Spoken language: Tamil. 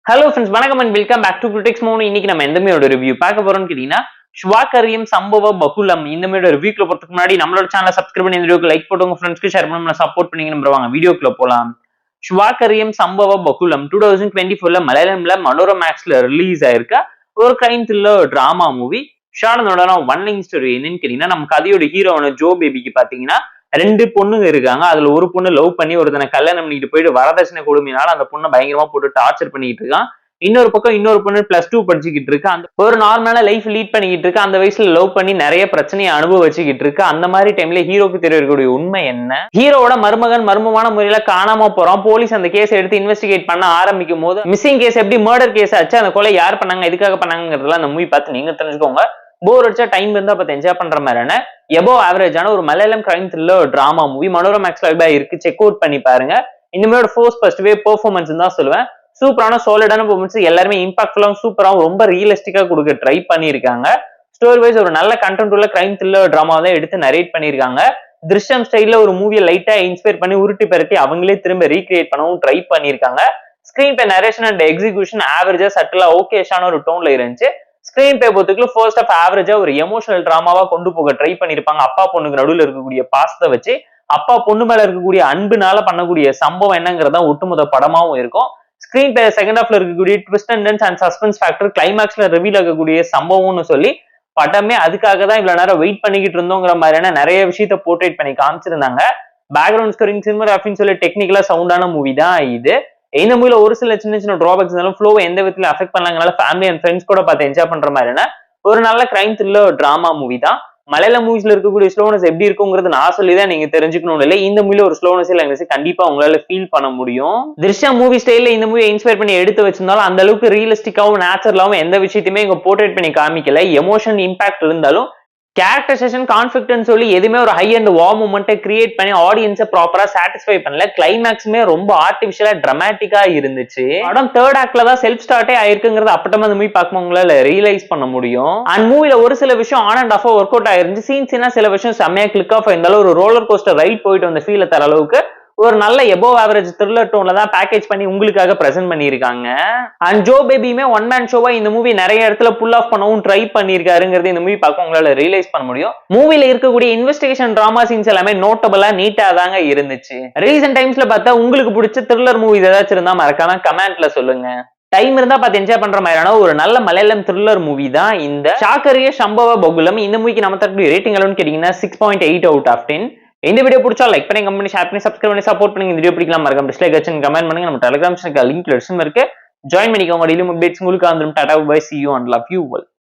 ஹலோ ஃப்ரெண்ட்ஸ், வணக்கம் and welcome back to critics Monu. இன்னைக்கு நம்ம எந்த மாதிரியோட ரிவ்யூ பார்க்க போறோம்னு கேட்டீங்கன்னா, ஸ்வாகரியம் சம்பவ பகுலம் இந்த மாதிரியோட ரிவ்யூக்குள்ள போறதுக்கு முன்னாடி நம்மளோட சேனலை சப்ஸ்கிரைப் பண்ணி இந்த வீடியோக்கு லைக் போட்டு உங்க ஃப்ரெண்ட்ஸ்க்கு ஷேர் பண்ணி நம்மள சப்போர்ட் பண்ணீங்க நம்புவாங்க. வீடியோக்குள்ள போலாம். ஸ்வாகரியம் சம்பவ பகுலம் 2024 மலையாளம்ல மனோரமேக்ஸ்ல ரிலீஸ் ஆயிருக்க ஒரு கிரைம் த்ரில்லர் டிராமா மூவி. ஷார்டனோட ஒன் லைன் ஸ்டோரி என்னன்னு கேட்டீங்கன்னா, நம்ம கதையோட ஹீரோவான ஜோ பேபிக்கு பாத்தீங்கன்னா ரெண்டு பொண்ணுங்க இருக்காங்க. அதுல ஒரு பொண்ணு லவ் பண்ணி ஒருத்தனை கல்யாணம் பண்ணிட்டு போயிட்டு வரதட்சணை கொடுமையினால அந்த பொண்ணை பயங்கரமா போட்டு டார்ச்சர் பண்ணிட்டு இருக்கான். இன்னொரு பக்கம் இன்னொரு பொண்ணு +2 படிச்சுக்கிட்டு இருக்கு. அந்த ஒரு நார்மலான லைஃப் லீட் பண்ணிக்கிட்டு இருக்கு. அந்த வயசுல லவ் பண்ணி நிறைய பிரச்சனையை அனுபவிச்சுக்கிட்டு இருக்கு. அந்த மாதிரி டைம்ல ஹீரோக்கு தெரியக்கூடிய உண்மை என்ன? ஹீரோவோட மருமகன் மர்மமான முறையில காணாம போறான். போலீஸ் அந்த கேஸ் எடுத்து இன்வெஸ்டிகேட் பண்ண ஆரம்பிக்கும் போது மிஸ்ஸிங் கேஸ் எப்படி மர்டர் கேஸ் ஆச்சு, அந்த கொலை யார் பண்ணாங்க, எதுக்காக பண்ணாங்கிறதுலாம் அந்த மூவி பார்த்து நீங்க தெரிஞ்சுக்கோங்க. போர் அடிச்சா டைம் இருந்தா பார்த்து என்ஜாய் பண்ற மாதிரியான எபோவ் ஆவரேஜான ஒரு Malayalam crime thriller drama movie மனோரமேக்ஸ்ல இருக்கு. செக் அவுட் பண்ணி பாருங்க. இந்த மாதிரி ஃபர்ஸ்ட் வே பெர்ஃபார்மன்ஸ் தான் சொல்லுவேன். சூப்பரான சாலிடான பெர்ஃபார்மன்ஸ், எல்லாருமே இம்பாக்ட்ஃபுல்லாவும் சூப்பராகவும் ரொம்ப ரியலிஸ்டிக்கா கொடுக்க ட்ரை பண்ணியிருக்காங்க. ஸ்டோரி வைஸ் ஒரு நல்ல கண்டென்ட் உள்ள கிரைம் த்ரில்லர் டிராமா தான் எடுத்து நரேட் பண்ணியிருக்காங்க. திருஷ்யம் ஸ்டைல்ல ஒரு மூவியை லைட்டா இன்ஸ்பயர் பண்ணி உருட்டி பெருக்கி அவங்களே திரும்ப ரீக்ரியேட் பண்ணவும் ட்ரை பண்ணியிருக்காங்க. Screen pay narration and execution ஆவரேஜா சட்டிலா ஓகேஷான ஒரு டோன்ல இருந்துச்சு. ஸ்கிரீன் பே பொறுத்துக்குள்ள ஃபர்ஸ்ட் ஆஃப் ஆவரேஜா ஒரு எமோஷனல் டிராமாவா கொண்டு போக ட்ரை பண்ணிருப்பாங்க. அப்பா பொண்ணுக்கு நடுவில் இருக்கக்கூடிய பாசத்தை வச்சு அப்பா பொண்ணு மேல இருக்கக்கூடிய அன்புனால பண்ணக்கூடிய சம்பவம் என்னங்கிறதா ஒட்டுமொத்த படமாவும் இருக்கும். ஸ்கிரீன் பே செகண்ட் ஹாஃப்ல இருக்கக்கூடிய ட்விஸ்ட் அண்ட் சஸ்பென்ஸ் ஃபேக்டர், கிளைமேக்ஸ்ல ரிவீல் ஆகக்கூடிய சம்பவம்னு சொல்லி படமே அதுக்காக தான் இவ்வளவு நேரம் வெயிட் பண்ணிக்கிட்டு இருந்தோங்கிற மாதிரியான நிறைய விஷயத்த போர்ட்ரேட் பண்ணி காமிச்சிருந்தாங்க. பேக்ரவுண்ட் ஸ்கோரிங், சினிமாகிராஃபின்னு சொல்லி டெக்னிக்கலா சவுண்டான மூவி தான் இது. இந்த மூவில ஒரு சில சின்ன சின்ன டிராபேக்ஸ் இருந்தாலும் ஃப்ளோ எந்த விதத்துல அஃபெக்ட் பண்ணாங்கனால ஃபேமிலி அண்ட் ஃப்ரெண்ட்ஸ் கூட பார்த்து என்ஜாய் பண்ற மாதிரியான ஒரு நல்ல கிரைம் த்ரில்லர் டிராமா மூவி தான். மலையாள மூவிஸ்ல இருக்கக்கூடிய ஸ்லோனஸ் எப்படி இருக்குங்கிறது நான் சொல்லிதான் நீங்க தெரிஞ்சுக்கணும் இல்லை. இந்த மூவில ஒரு ஸ்லோனஸ் இல்ல கண்டிப்பா உங்களால ஃபீல் பண்ண முடியும். திருஷ்யா மூவி ஸ்டைல்ல இந்த மூவியை இன்ஸ்பயர் பண்ணி எடுத்து வச்சிருந்தாலும் அந்த அளவுக்கு ரியலிஸ்டிக்காவும் நேச்சுரலாவும் எந்த விஷயத்தையுமே இங்க போர்ட்ரேட் பண்ணி காமிக்கல. எமோஷன் இம்பாக்ட் இருந்தாலும் கேரக்டரைசேஷன் கான்ஃபிளிக்ட்னு சொல்லி எதுவுமே ஒரு ஹை அண்ட் வார்ம் மூமெண்ட்டை கிரியேட் பண்ணி ஆடியன்ஸை ப்ராப்பரா சாட்டிஸ்ஃபை பண்ணல. கிளைமேக்ஸுமே ரொம்ப ஆர்டிபிஷியலா டிராமாட்டிக்கா இருந்துச்சு. படம் தேர்ட் ஆக்ட்ல தான் செல்ஃப் ஸ்டார்ட்டே ஆயிருக்குங்கிறது அப்பட்டமா அந்த மூவி பார்க்கும்போது உங்களால ரியலைஸ் பண்ண முடியும். அண்ட் மூவில ஒரு சில விஷயம் ஆன் அண்ட் ஆஃபா ஒர்க் அவுட் ஆயிருந்துச்சு. சீன்ஸ்னா சில விஷயம் செம்மையா கிளிக் ஆஃப் இருந்தாலும் ஒரு ரோலர் கோஸ்டர் ரைட் போயிட்டு வந்த ஃபீல் தர அளவுக்கு ஒரு நல்ல எபோவ் ஆவரேஜ் த்ரில்லர் டோன்ல தான் பேக்கேஜ் பண்ணி உங்களுக்காக பிரசன்ட் பண்ணியிருக்காங்க. அண்ட் ஜோ பேபியுமே ஒன் மேன் ஷோவா இந்த மூவி நிறைய இடத்துல புல் ஆஃப் பண்ணவும் ட்ரை பண்ணியிருக்காருங்கிறது இந்த மூவி பார்க்க உங்களால ரியலைஸ் பண்ண முடியும். மூவில இருக்கக்கூடிய இன்வெஸ்டிகேஷன் டிராமா சீன்ஸ் எல்லாமே நோட்டபிளா நீட்டா தாங்க இருந்துச்சு. ரீசென்ட் டைம்ஸ்ல பார்த்தா உங்களுக்கு பிடிச்ச த்ரில்லர் மூவிஸ் ஏதாச்சும் இருந்தா மறக்காம கமெண்ட்ல சொல்லுங்க. டைம் இருந்தா பார்த்து என்ஜாய் பண்ற மாதிரியான ஒரு நல்ல மலையாளம் த்ரில்லர் மூவி தான் இந்த ஸ்வாகரியம் சம்பவ பகுலம். இந்த மூவிக்கு நம்ம தரக்கூடிய ரேட்டிங் அளவுன்னு கேட்டீங்கன்னா 6.8 அவுட் ஆஃப் 10. இந்த வீடியோ பிடிச்சா லைக் பண்ணி, கமெண்ட் பண்ணி, ஷேர் பண்ணி, சப்ஸ்கிரைப் பண்ணி சப்போர்ட் பண்ணுங்க. இந்த வீடியோ பிடிக்கலாம் மறக்காம டிஸ்லைக் வச்சு கமெண்ட் பண்ணுங்க. நம்ம டெலிகிராம் சேனலுக்கு லிங்க் டிஸ்கிரிப்ஷன்ல இருக்கு, ஜாயின் பண்ணிக்கோங்க. டெய்லி அப்டேட்ஸ் உங்களுக்கு வந்துரும். Tata bye, see you and love you all.